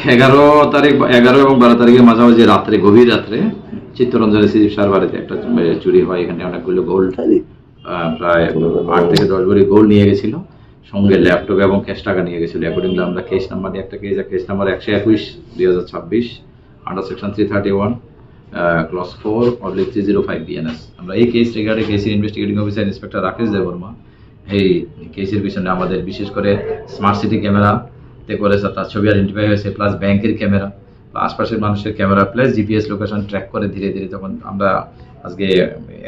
11 তারিখ 11 এবং 12 তারিখের মাঝামাঝি রাত্রে, গভীর রাত্রে চিত্তরঞ্জনের সিজিপ শাহর বাড়িতে একটা চুরি হয়। এখানে অনেকগুলো গোল্ড, প্রায় 8 থেকে 10 ভরি গোল্ড নিয়ে গেছিল, সঙ্গে ল্যাপটপ এবং ক্যাশ টাকা নিয়ে গেছিল। অ্যাকর্ডিংলি আমরা কেস নাম্বার দিয়ে একটা case number 121/2026 under section 331 clause 4/305 BNS. আমরা এই কেস রিগার্ডে কেসের investigating officer inspector Rakesh Debbarma এই কেসের পিছনে আমাদের বিশেষ করে স্মার্ট সিটি ক্যামেরাতে করে তার ছবি আইডেন্টিফাই হয়েছে, প্লাস ব্যাংকের ক্যামেরা, আশপাশের মানুষের camera, plus GPS location track করে ধীরে ধীরে তখন আমরা আজকে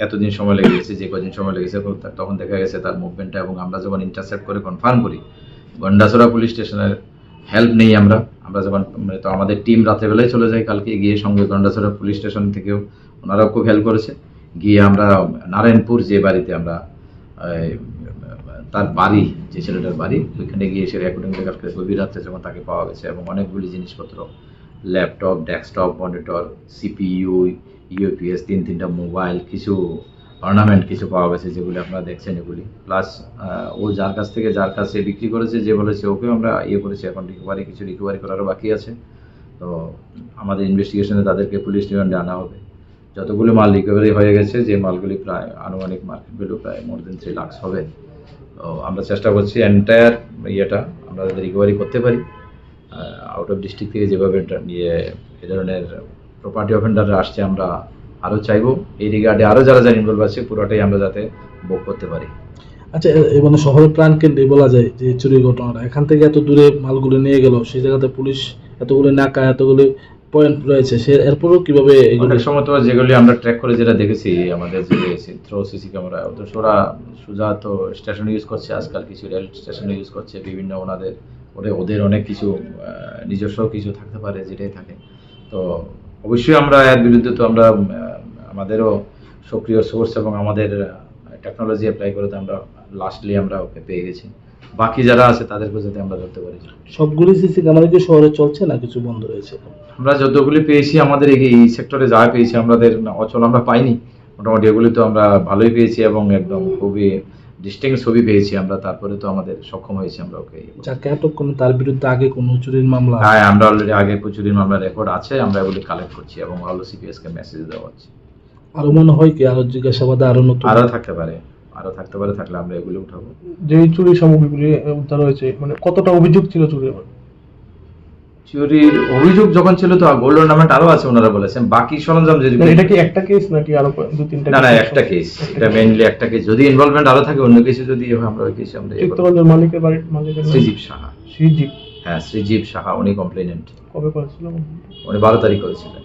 এতদিন সময় লেগে গেছে, যে কদিন সময় লেগেছে তখন দেখা গেছে তার মুভমেন্টটা, এবং আমরা যখন ইন্টারসেপ্ট করে কনফার্ম করি গন্ডাছড়া পুলিশ স্টেশনের হেল্প নেই আমরা যখন তো আমাদের টিম রাত্রেবেলায় চলে যাই কালকে, গিয়ে সঙ্গে গন্ডাছড়া পুলিশ স্টেশন থেকেও ওনারাও খুব হেল্প করেছে। গিয়ে আমরা নারায়ণপুর যে বাড়িতে আমরা তার বাড়ি, যে ছেলেটার বাড়ি, ওইখানে গিয়ে সে রেকর্ডিং লেখার গভীর রাত্রে যখন তাকে পাওয়া গেছে, এবং অনেকগুলি জিনিসপত্র, laptop, desktop, monitor, CPU, UPS, 3টা মোবাইল, কিছু অর্নামেন্ট কিছু পাওয়া গেছে, যেগুলি আপনারা দেখছেন এগুলি, প্লাস ও যার কাছে বিক্রি করেছে, যে বলেছে ওকেও আমরা করেছি। এখন কিছু রিকভারি করারও বাকি আছে। তো আমাদের ইনভেস্টিগেশনে তাদেরকে পুলিশ রিমান্ডে আনা হবে। যতগুলো মাল রিকভারি হয়ে গেছে, যে মালগুলি প্রায় আনুমানিক মার্কেট ভ্যালু প্রায় মোর দেন 3 লাখ হবে। তো আমরা চেষ্টা করছি এন্টায়ার আমরা যাতে রিকভারি করতে পারি। আউট অফ ডিস্ট্রিক্ট থেকে যেভাবে নিয়ে এ ধরনের প্রপার্টি অফেন্ডাররা আসছে, আমরা আরও চাইবো এই রিগার্ডে আরও যারা ইনভলভ আছে পুরোটাই আমরা যাতে ভোগ করতে পারি। আচ্ছা, মানে শহরের প্রাণকেন্দ্রে বলা যায় যে চুরির ঘটনাটা, এখান থেকে এত দূরে মালগুলো নিয়ে গেল, সেই জায়গাতে পুলিশ এতগুলো নাকা, এতগুলো পয়েন্ট রয়েছে, সে এরপরও কিভাবে এগুলো? অনেক সময় তো যেগুলি আমরা ট্র্যাক করে যেটা দেখেছি, আমাদের যে সিসি ক্যামেরা, তো ওরা সোজা তো স্টেশন ইউজ করছে, আজকাল কিছু রেল স্টেশন ইউজ করছে, বিভিন্ন ওদের অনেক কিছু নিজস্ব কিছু থাকতে পারে, যেটাই থাকে। তো অবশ্যই আমরা এর বিরুদ্ধে তো আমরা আমাদেরও সক্রিয় সোর্স এবং আমাদের টেকনোলজি অ্যাপ্লাই করে আমরা লাস্টলি আমরা ওকে পেয়ে গেছি। বাকি যারা আছে তাদেরকে যাতে আমরা ধরতে পারি। সবগুলি সিসি ক্যামেরা কি শহরে চলছে না কিছু বন্ধ রয়েছে? আমরা যতগুলি পেয়েছি আমাদের এই সেক্টরে যা পেয়েছি, আমাদের অচল আমরা পাইনি, মোটামুটি এগুলি তো আমরা ভালোই পেয়েছি, এবং একদম খুবই ডিস্টিংক্ট ছবি পেয়েছি আমরা। তারপরে তো আমাদের সক্ষম হয়েছি আমরা ওকে। যাকে আটক করুন তার বিরুদ্ধে আগে কোনো চুরির মামলা? হ্যাঁ, আমরা অলরেডি আগে চুরির মামলা রেকর্ড আছে, আমরা এগুলি কালেক্ট করছি এবং আলো সিপিএস কে মেসেজ দেওয়া হচ্ছে। আরো মনে হয় কি আরো জিজ্ঞাসাবাদে আরো নতুন আরো থাকতে পারে, থাকলে আমরা এগুলো উঠাবো। যে চুরি সামগ্রীগুলি উদ্ধার হয়েছে, মানে কতটা অভিযোগ ছিল চুরির? চুরির অভিযোগ যখন ছিল তো গোল্ড অর্নামেন্ট আরো আছে ওনারা বলেছেন, বাকি সরঞ্জাম যদি এটা কি একটা কেস নাকি আরো 2-3টা? না, একটা কেস, এটা মেইনলি একটা কেস। যদি ইনভলভমেন্ট আরো থাকে অন্য কিছু, যদি আমরা ওই কেসে আমরা চিত্তরঞ্জন মালিকের মালিকের শ্রীজীব সাহা। শ্রীজীব? হ্যাঁ, শ্রীজীব সাহা, উনি কমপ্লেনেন্ট। কবে করেছিল? উনি 12 তারিখ করেছিলেন।